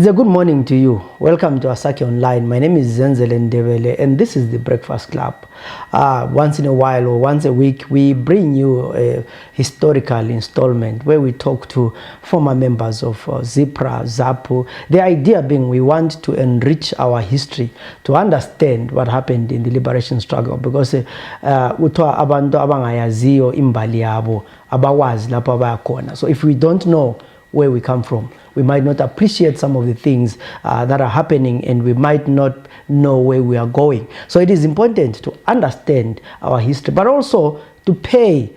It's a good morning to you. Welcome to Asaki Online. My name is Zenzele Ndebele and this is the Breakfast Club. Once in a while or once a week, we bring you a historical installment where we talk to former members of ZPRA, ZAPU. The idea being we want to enrich our history, to understand what happened in the liberation struggle, because kuthiwa abantu abangayaziyo imbali yabo abawazi lapho abayakhona. So if we don't know where we come from, we might not appreciate some of the things that are happening, and we might not know where we are going. So it is important to understand our history, but also to pay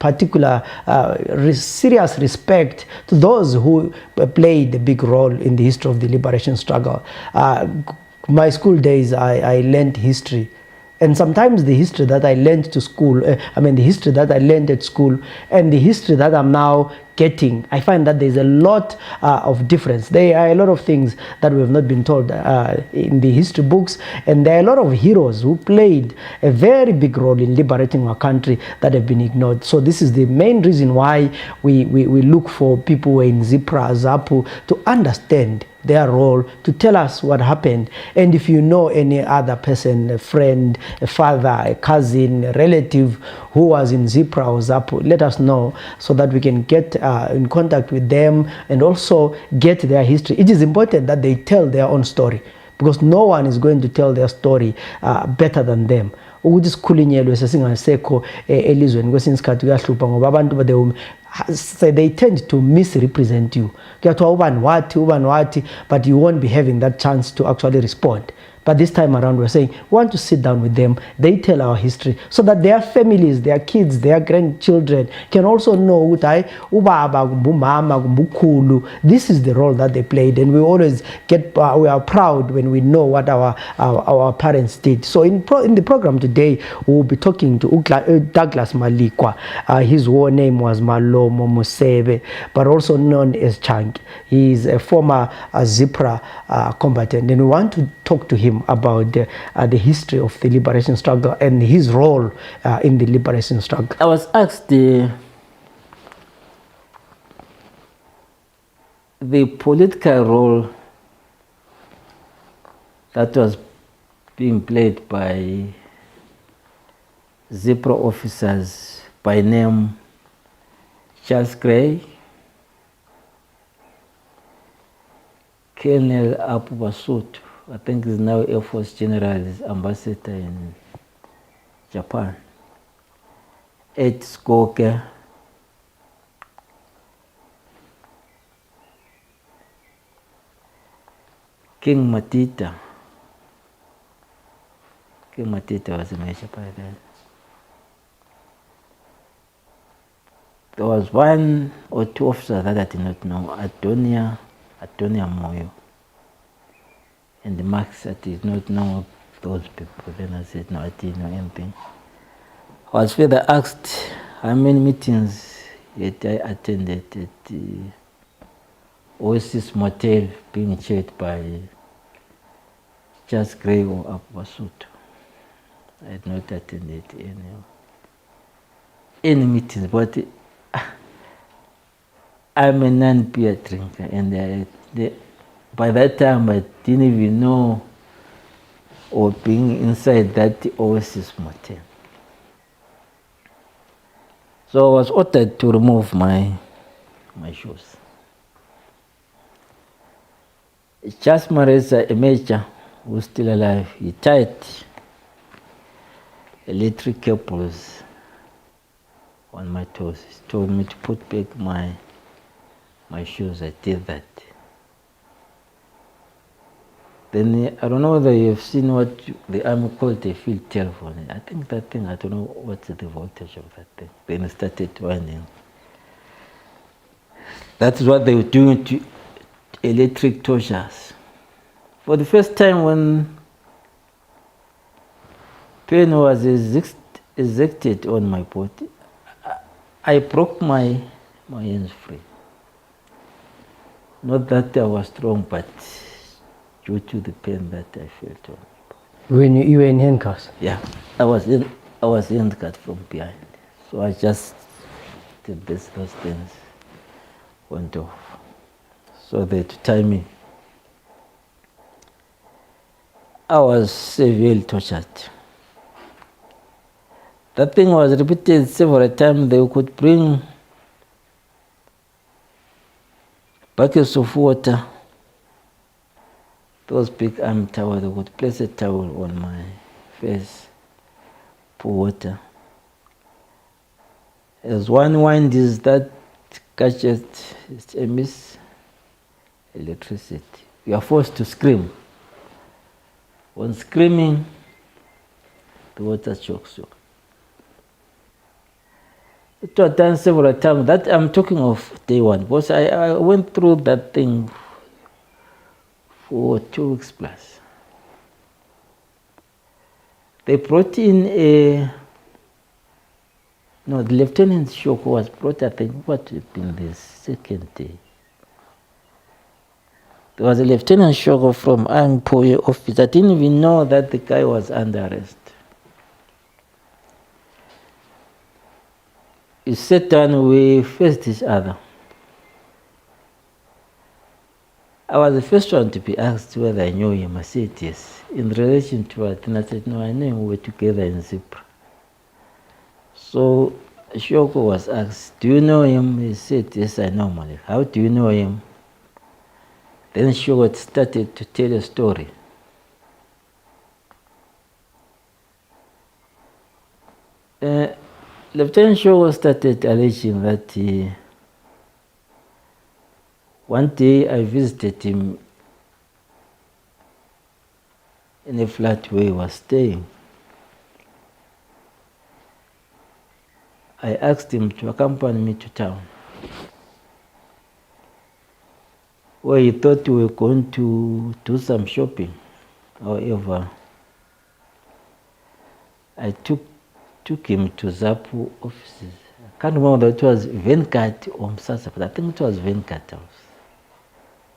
particular serious respect to those who played a big role in the history of the liberation struggle. My school days, I learned history. And sometimes the history that I learned to school, the history that I learned at school and the history that I'm now getting, I find that there's a lot of difference. There are a lot of things that we have not been told in the history books, and there are a lot of heroes who played a very big role in liberating our country that have been ignored. So this is the main reason why we look for people who are in ZPRA, ZAPU, to understand their role, to tell us what happened. And if you know any other person, a friend, a father, a cousin, a relative who was in ZPRA or ZAPU, let us know so that we can get in contact with them and also get their history. It is important that they tell their own story, because no one is going to tell their story better than them. Ukuthi sikhulinyelwe sesingasekho elizweni kwesinye isikhathi kuyahlupha ngoba abantu they tend to misrepresent you. Kuyathiwa ubani wathi, but you won't be having that chance to actually respond. But this time around, we're saying we want to sit down with them. They tell our history so that their families, their kids, their grandchildren can also know ubaba, mama, bukhulu. This is the role that they played, and we always we are proud when we know what our parents did. So in the program today, we'll be talking to Douglas Malikwa. His war name was Malomo Musebe, but also known as Chunk. He is a former ZPRA combatant, and we want to talk to him about the history of the liberation struggle and his role in the liberation struggle. I was asked the political role that was being played by ZPRA officers by name Charles Gray, Colonel Apu Basutu, I think is now Air Force General, ambassador in Japan, Ed Skoke, King Matita. King Matita was a major by then. There was one or two officers that I did not know, Adonia Moyo. And the Max, I did not know those people. Then I said, no, I didn't know anything. I was further asked how many meetings I attended at the Oasis Motel being chaired by Charles Gray or Apu Basutu. I had not attended any meetings, but I'm a non-beer drinker, and by that time I didn't even know or being inside that Oasis Motel. So I was ordered to remove my shoes. Charles Mareza, a major who's still alive, he tied electric cables on my toes. He told me to put back my shoes. I did that. Then I don't know whether you've seen what the army called a field telephone. I think that thing, I don't know what's the voltage of that thing. Then it started winding. That's what they were doing to electric torches. For the first time when pain was exerted on my body, I broke my hands free. Not that I was strong, but due to the pain that I felt on my body. When you were in handcuffs? Yeah, I was handcuffed from behind. So I just did those things, went off. So they had to tie me I was severely tortured. That thing was repeated several times. They could bring buckets of water, those big arm towels. They would place a towel on my face, pour water. As one winds that gadget, it emits electricity. You are forced to scream. When screaming, the water chokes you. It was done several times. That I'm talking of day one, because I went through that thing for 2 weeks plus. They brought in the lieutenant shock was brought, I think, what had been the second day. There was a lieutenant shock from Ampoye office. I didn't even know that the guy was under arrest. He sat down, we faced each other. I was the first one to be asked whether I knew him. I said yes. In relation to what? And I said, no, I know him. We were together in Zipra. So Shoko was asked, do you know him? He said, yes, I know Malik. How do you know him? Then Shoko started to tell a story. Lieutenant Shoko started alleging that one day I visited him in a flat where he was staying. I asked him to accompany me to town, where he thought we were going to do some shopping. However, I took him to ZAPU offices. I can't remember whether it was Venkat or Msasa, but I think it was Venkat House,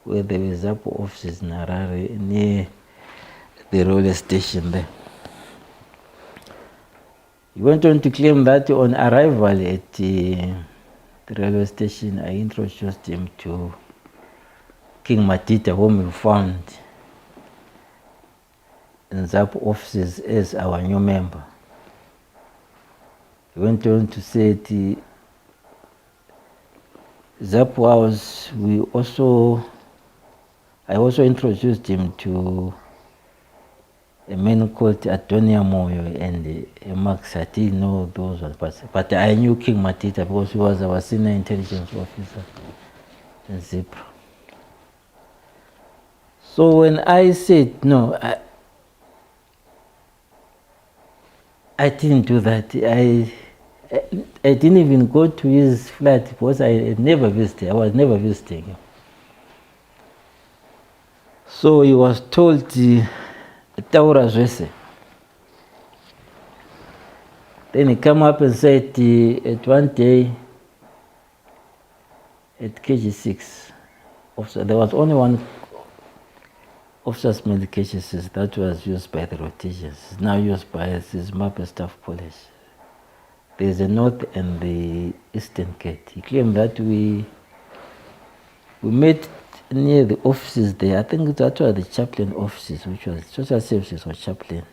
where there were ZAPU offices in Harare near the railway station there. He went on to claim that on arrival at the railway station, I introduced him to King Matita, whom we found in ZAPU offices as our new member. He went on to say the ZAPU House, I also introduced him to a man called Adonia Moyo and Max. I didn't know those ones, but I knew King Matita because he was our senior intelligence officer in Zipra. So when I said, no, I didn't do that. I didn't even go to his flat because I had never visited. I was never visiting him. So he was told, Taura Zwese. Then he came up and said, at one day, at KG6, there was only one officer's medications that was used by the rotations. It's now used by his Maple Staff College. There's a north and the eastern gate. He claimed that we met near the offices there. I think that was the chaplain offices, which was social services or chaplain,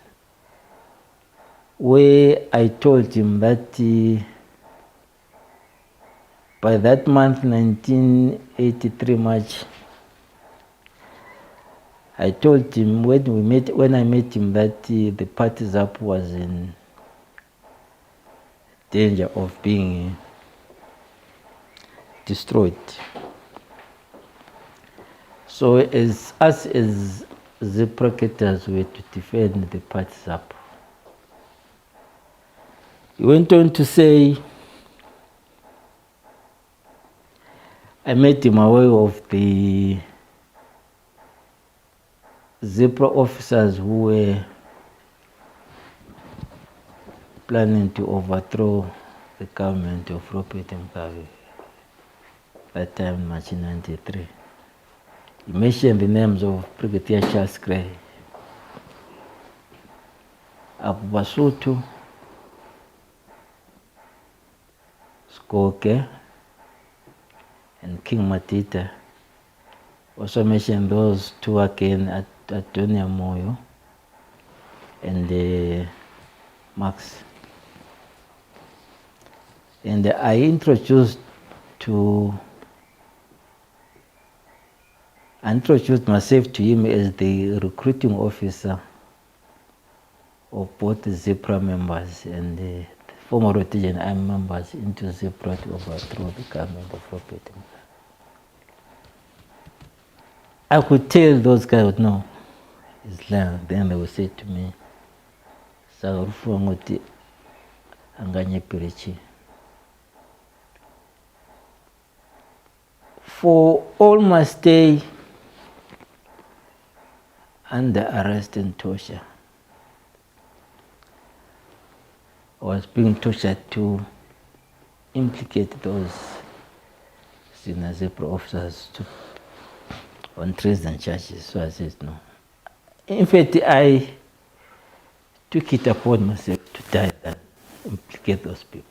where I told him that by that month, 1983 March, I told him when I met him that the party ZAPU was in danger of being destroyed. So as us as Zipra were to defend the party ZAPU. He went on to say, I made him aware of the Zipra officers who were planning to overthrow the government of Robert Mugabe that time in 1993. He mentioned the names of Brigadier Charles Gray, Abu Basutu, Skoke, and King Matita. Also mentioned those two again at Adonia Moyo and Max. And I introduced myself to him as the recruiting officer of both the ZPRA members and the former rotation army members into ZPRA to overthrow the government of Robert. I could tell those guys, no, it's lying. Then they would say to me, Sarufuangoti Anganye Pirichi. For all my stay under arrest and torture, I was being tortured to implicate those senior ZPRA officers on treason charges. So I said no. In fact, I took it upon myself to die and implicate those people.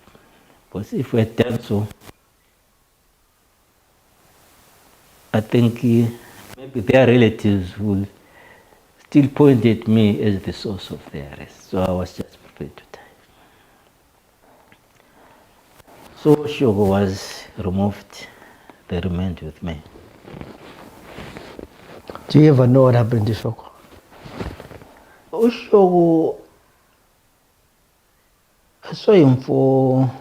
Because if we had done so, I think maybe their relatives will still point at me as the source of their arrest. So I was just prepared to die. So Shogo was removed. They remained with me. Do you ever know what happened to Shoko? Shogo, I saw him for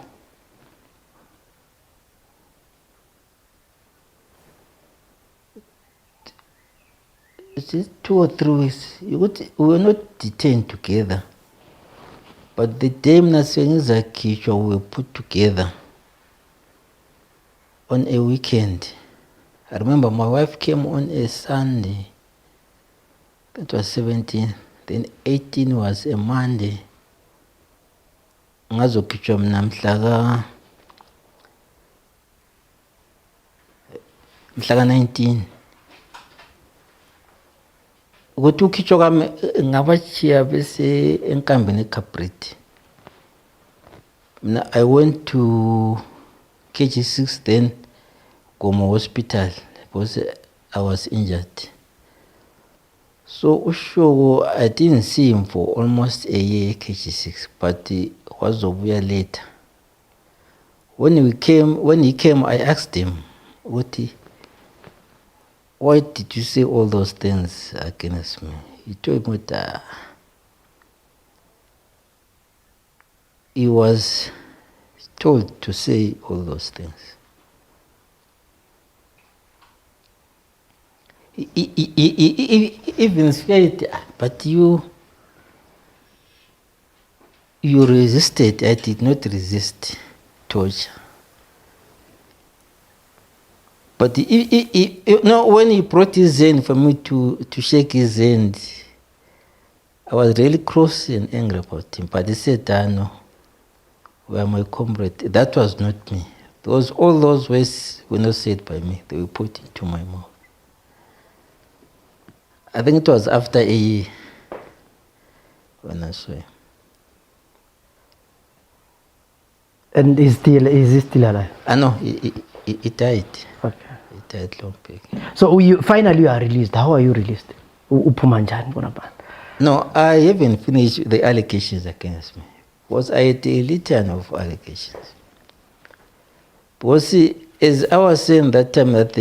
is it 2 or 3 weeks? We were not detained together. But the day Nasengizakisho we were put together on a weekend. I remember my wife came on a Sunday. That was 17. Then 18 was a Monday. Ngazokitshwa mina mhlaka 19. Ukuthi ukhitshwa kwami ngabachiya bese enkambeni eCapret. Mina I went to KG6 then Gomo Hospital because I was injured. So Ushogo, I didn't see him for almost a year KG6, but he was over later. When he came, I asked him, why did you say all those things against me? He told me that he was told to say all those things. He even said, but you resisted. I did not resist torture. But when he brought his hand for me to shake his hand, I was really cross and angry about him. But he said, no, we are my comrade. That was not me. All those words were not said by me. They were put into my mouth. I think it was after a year when I saw him. And is he still alive? No, he died. Okay. He died long back. So finally you are released. How are you released? No, I haven't finished the allegations against me. Because I had a litany of allegations. Because as I was saying that time that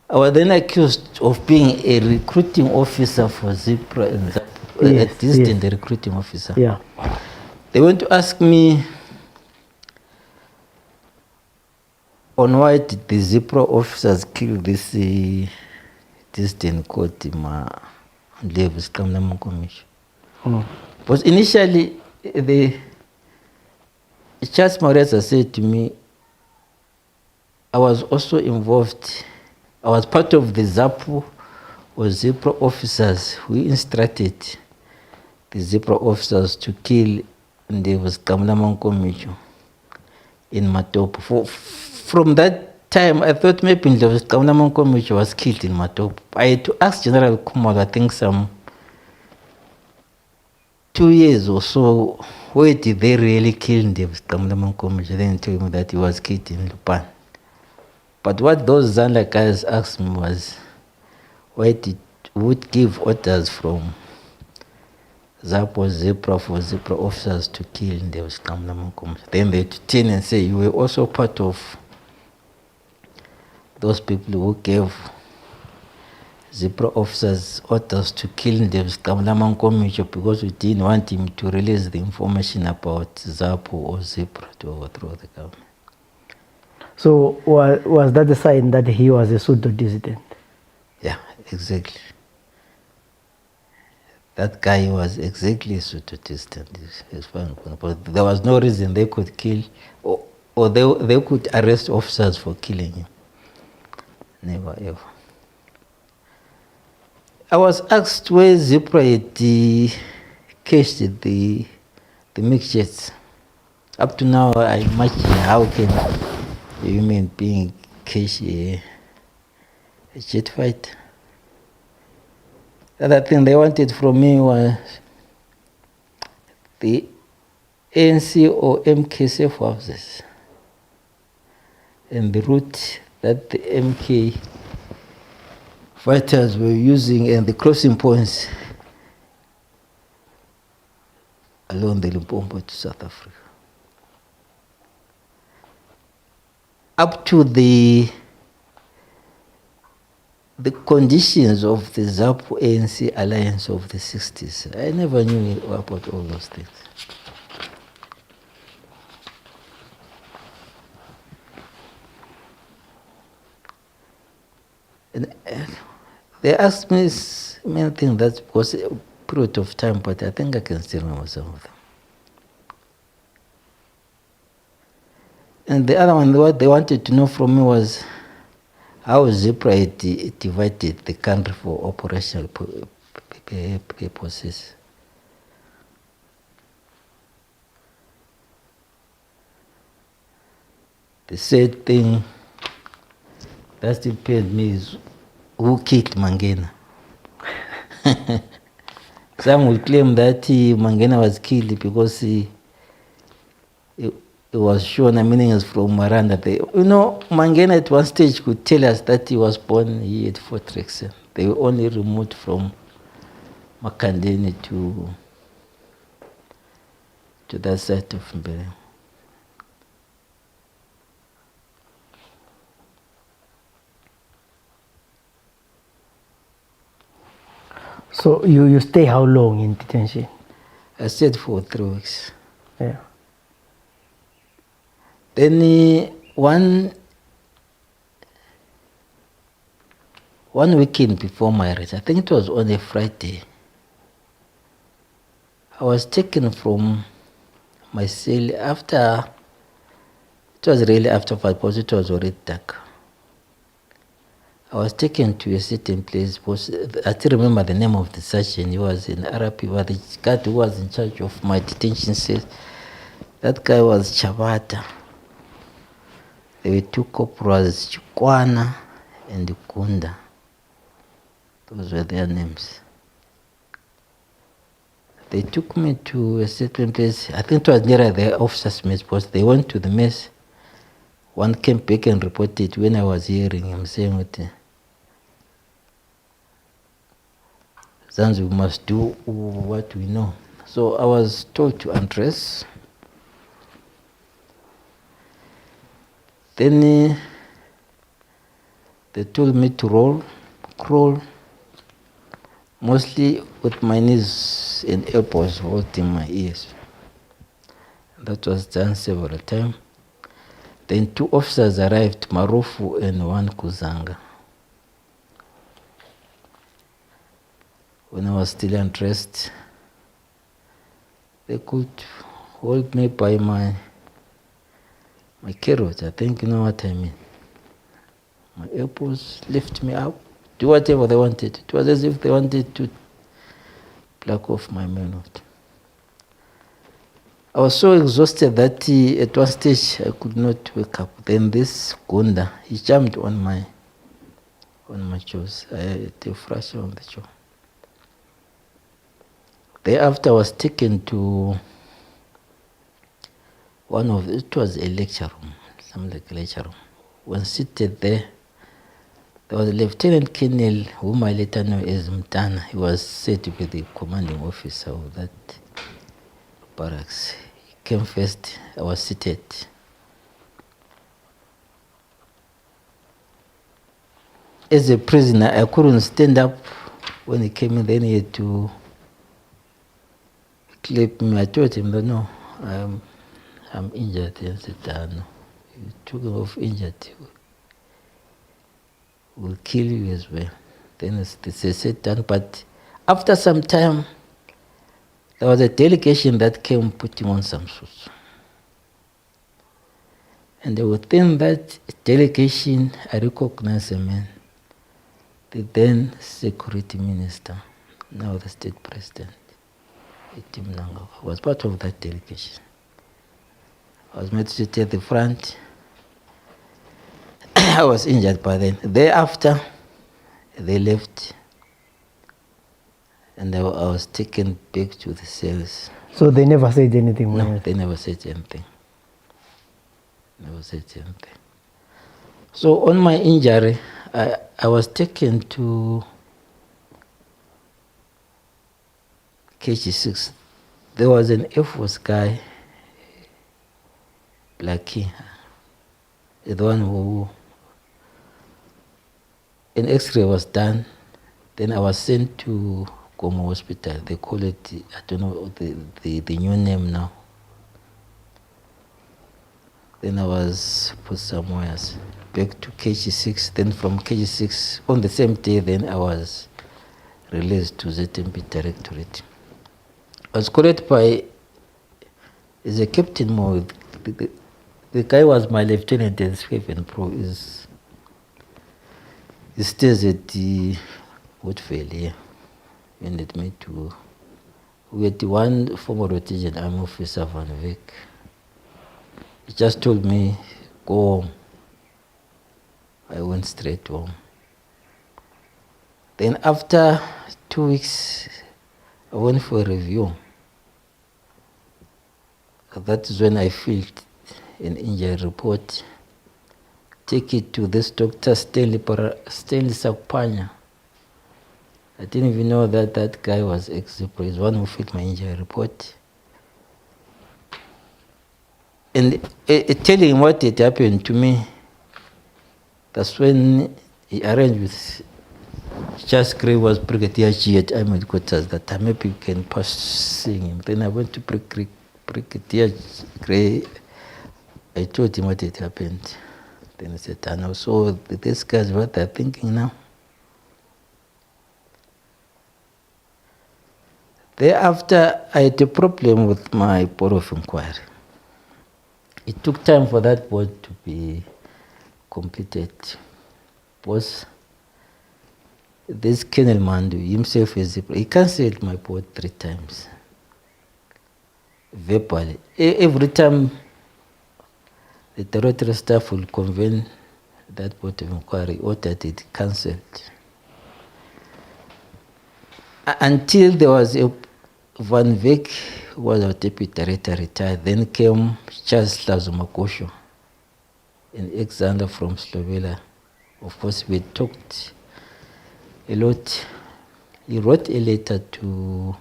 I was then accused of being a recruiting officer for ZPRA and a distant recruiting officer. Yeah. They went to ask me on why did the ZPRA officers kill this distant court Davis Commission. Because initially Charles Moreza said to me, I was also involved. I was part of the ZAPU or ZPRA officers who instructed the ZPRA officers to kill Davis Commission in Matopo. From that time, I thought maybe Davis Commission was killed in Matopo. I had to ask General Kumalo, I think some 2 years or so, where did they really kill Davis Commission? Then told me that he was killed in Lupan. But what those Zanda guys asked me was, why would give orders from ZAP was Zipra for Zipra officers to kill. There was then they turn and say, you were also part of those people who gave Zipra officers orders to kill Ndebele because we didn't want him to release the information about ZAP or Zipra to overthrow the government. So was that the sign that he was a pseudo-dissident? Yeah, exactly. That guy was exactly pseudo-dissident. But there was no reason they could kill, or they could arrest officers for killing him. Never ever. I was asked where Zipra had cached the mixtures. Up to now, I imagine how can a human being cache a jet fighter. The other thing they wanted from me was the ANC or MK safe houses and the route that the MK fighters were using and the crossing points along the Limpopo to South Africa. Up to the conditions of the ZAP-ANC alliance of the 60s, I never knew about all those things. And they asked me many things that was a period of time, but I think I can still remember some of them. And the other one, what they wanted to know from me was how Zipra had divided the country for operational purposes. The sad thing that still pained me is who killed Mangena. Some will claim that Mangena was killed because he was shown a meaning is from Rwanda. Mangena at one stage could tell us that he was born here at Fort Rexon. They were only removed from Makandeni to that side of Mbele. So you stay how long in detention? I stayed for 3 weeks. Yeah. Then one weekend before my arrest, I think it was on a Friday, I was taken from my cell after, it was really after 5 because it was already dark. I was taken to a certain place. I still remember the name of the sergeant. He was in RP, but the guy who was in charge of my detention says that guy was Chabata. There were 2 corporals, Chikwana and Kunda. Those were their names. They took me to a certain place. I think it was near the officers' mess post. They went to the mess. One came back and reported when I was hearing him saying, Zanzi, we must do what we know. So I was told to undress. Then they told me to crawl, mostly with my knees and elbows holding my ears. That was done several times. Then 2 officers arrived, Marufu and 1 Kuzanga. When I was still undressed, they could hold me by my carrot. I think you know what I mean. My elbows lift me up, do whatever they wanted. It was as if they wanted to pluck off my manhood. I was so exhausted that at one stage I could not wake up. Then this Gunda, he jumped on my jaws. I had a fracture on the jaw. Thereafter I was taken to it was a lecture room, something like a lecture room. When seated there, There was a Lieutenant Colonel whom I later know as Mtana. He was said to be the commanding officer of that barracks. He came first. I was seated. As a prisoner, I couldn't stand up when he came in. Then he had to clip me. I told him that no, I'm injured. He said, no. You took him off injured. Will kill you as well. Then they said that. But after some time, there was a delegation that came putting on some suits. And within that delegation, I recognized a man, the then security minister, now the state president, Tim Nangava, was part of that delegation. I was made to sit at the front. I was injured by then. Thereafter, they left, and I was taken back to the cells. So they never said anything? No, they never said anything. Never said anything. So on my injury, I was taken to KG6. There was an Air Force guy, Blackie, the one who an X-ray was done. Then I was sent to Gomo Hospital. They call it, I don't know the new name now. Then I was put somewhere else, back to KG6. Then from KG6, on the same day, then I was released to ZMP Directorate. I was called by, as a Captain Mo, the guy was my lieutenant as Sweven Pro. He stays at the Woodville here. He needed me to, we had one former rotation army officer, Van Veek. He just told me, go home. I went straight home. Then after 2 weeks, I went for a review. That is when I filled an injury report. Take it to this doctor, Stanley Sakpanya. I didn't even know that that guy was Ex-ZPRA. He's one who filled my injury report. And telling him what had happened to me, that's when he arranged with Charles Gray, was Brigadier G at Army Headquarters, that time maybe you can pass seeing him. Then I went to Brigadier Gray. I told him what had happened. Then he said, I know. So these guys, what they're thinking now. Thereafter, I had a problem with my board of inquiry. It took time for that board to be completed. Because this Colonel Mandu, himself is Zipra, he cancelled my board 3 times. Verbally. Every time the territorial staff will convene that board of inquiry, ordered it cancelled. Until there was a Van Veek, who was our deputy director, retired. Then came Charles Lazumakosho, an ex-Zander from Slovenia. Of course, we talked a lot. He wrote a letter to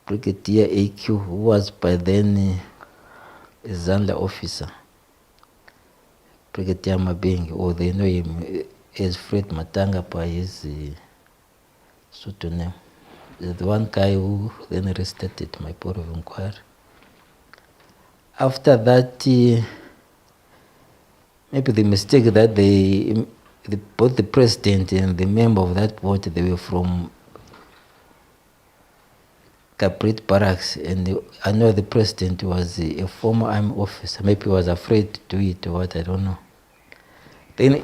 Brigadier AQ, who was by then a Zander officer, Brigadier Mabeng, or they know him as Fred Matanga by his pseudonym. The one guy who then restarted my board of inquiry. After that, maybe the mistake that both the president and the member of that board, they were from Caprit Barracks, and I know the president was a former army officer. Maybe he was afraid to do it or what, I don't know. Then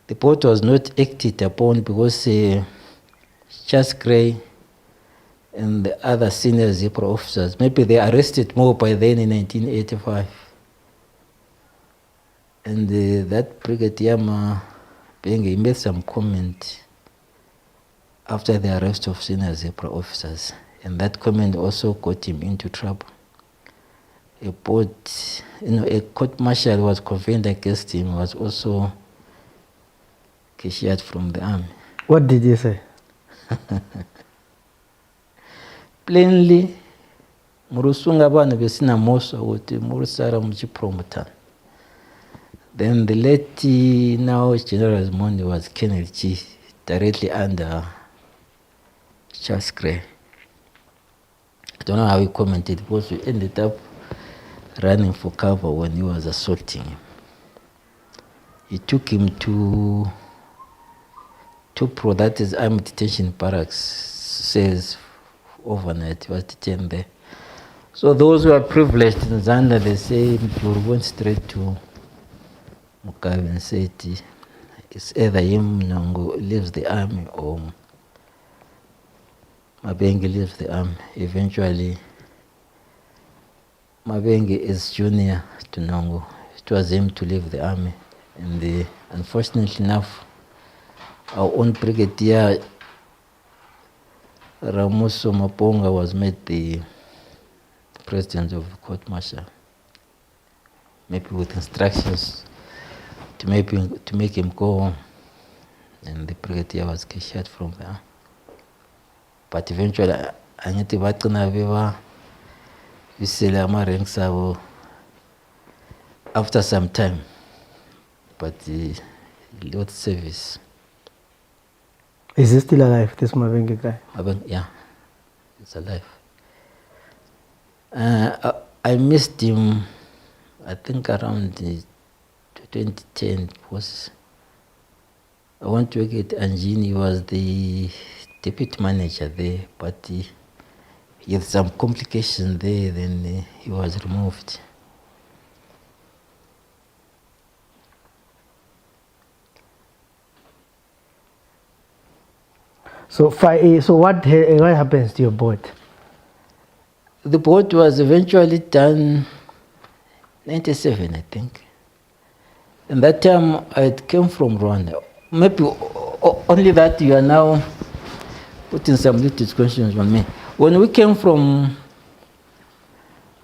the board was not acted upon because Charles Gray and the other senior ZPRA officers, maybe they arrested more by then in 1985. And that Brigadier Mabeng, he made some comment after the arrest of senior ZPRA officers. And that comment also got him into trouble. a court martial was convened against him, was also cashiered from the army. What did you say? Plainly, murusunga bana besina moso wote murusara muchipromota. Then the late now General Mondi was Kennedy G, directly under Charles Gray. I don't know how he commented, because we ended up running for cover when he was assaulting him. He took him to Pro, that is army detention barracks, says overnight. He was detained there. So those who are privileged in Zanda, they say you went straight to Mugabe and said it's either him Nongo leaves the army or Mabenge leaves the army. Eventually, Mabenge is junior to Nongo. It was him to leave the army. And unfortunately enough, our own brigadier Ramuso Maponga was made the president of the court martial, maybe with instructions to make him go home, and the brigadier was cashiered from there. But eventually, Anyati Batkana Viva, Viselama ranks after some time, but he lost service. Is he still alive, this Mabenge guy? Yeah, he's alive. I missed him, I think around 2010, because I went to work at Anjini. He was the deputy manager there, but he had some complications there, then he was removed. So what happens to your boat? The boat was eventually done 97, I think. And that time I came from Rwanda. Maybe only that you are now putting some little questions on me. When we came from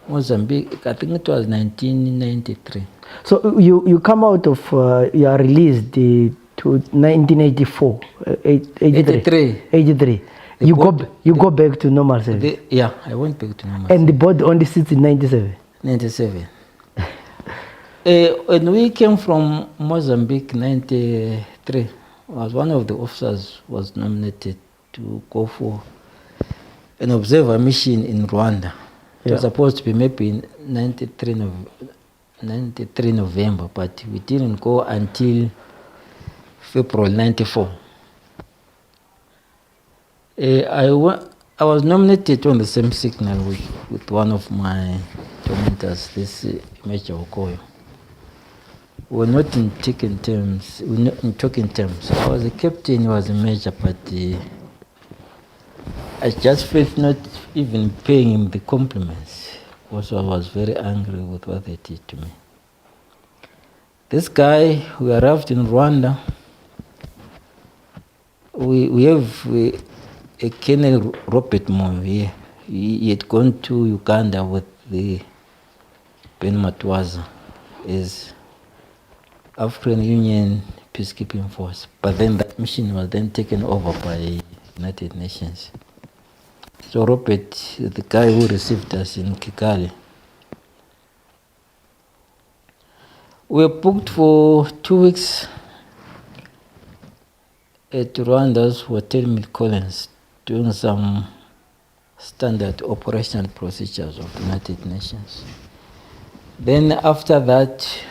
Mozambique, I think it was 1993. So you come out of, you are released to 1984, 83. You go back to normal service. Yeah, I went back to normal. And the board only sits in 97. 97. When we came from Mozambique, 93, was one of the officers was nominated to go for an observer mission in Rwanda. It was supposed to be maybe in 93 November, but we didn't go until February 94. I was nominated on the same signal with one of my tormentors, this Major Okoyo. We're not in talking terms. I was a captain, he was a major, but I just felt not even paying him the compliments. Also, I was very angry with what they did to me. This guy, we arrived in Rwanda. We have a Colonel Robert Moyo here. He had gone to Uganda with the Ben Matwaza as African Union peacekeeping force. But then that mission was then taken over by United Nations. So Robert, the guy who received us in Kigali, we were booked for 2 weeks at Rwanda's Hotel Collins, doing some standard operational procedures of the United Nations. Then after that,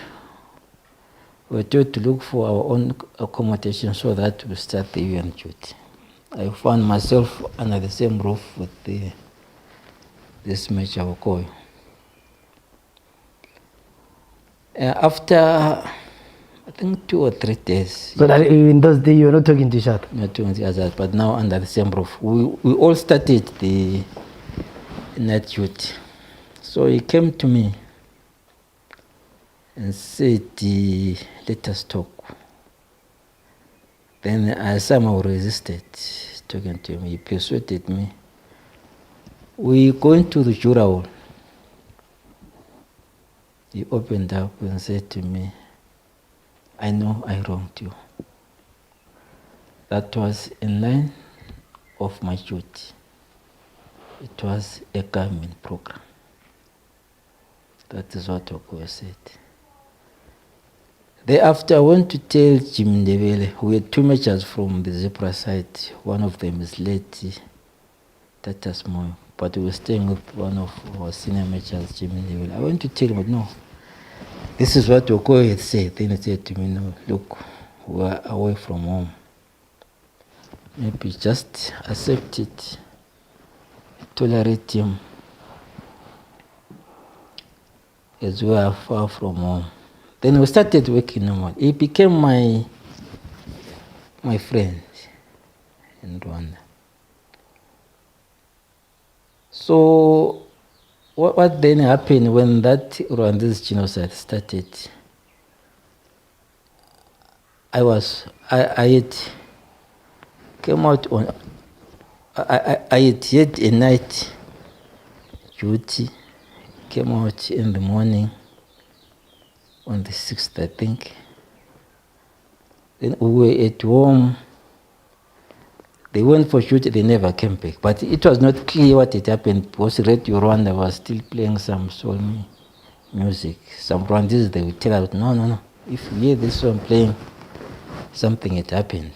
we were told to look for our own accommodation so that we start the UN duty. I found myself under the same roof with this Major Okoyo. After, I think 2 or 3 days. So that in those days you were not talking to each other? Not talking to each other, but now under the same roof. We all started the night duty. So he came to me and said, let us talk. Then I somehow resisted talking to him. He persuaded me. We go into the Jura hall. He opened up and said to me, I know I wronged you. That was in line of my duty. It was a government program. That is what Oko said. Thereafter, I went to tell Jim Ndebele. We had two majors from the Zipra side. One of them is late, Tatas Moyo. But we were staying with one of our senior majors, Jim Ndebele. I went to tell him, no, this is what Oko had said. Then he said to me, no, look, we are away from home. Maybe just accept it, tolerate him, as we are far from home. Then we started working normal. He became my friend in Rwanda. So what then happened when that Rwandese genocide started? I had came out on, I had a night duty, came out in the morning on the 6th, I think. Then we were at home. They went for shoot, they never came back. But it was not clear what had happened because Radio Rwanda was still playing some soul music. Some Rwandese, they would tell us, no, if you hear this song playing, something had happened.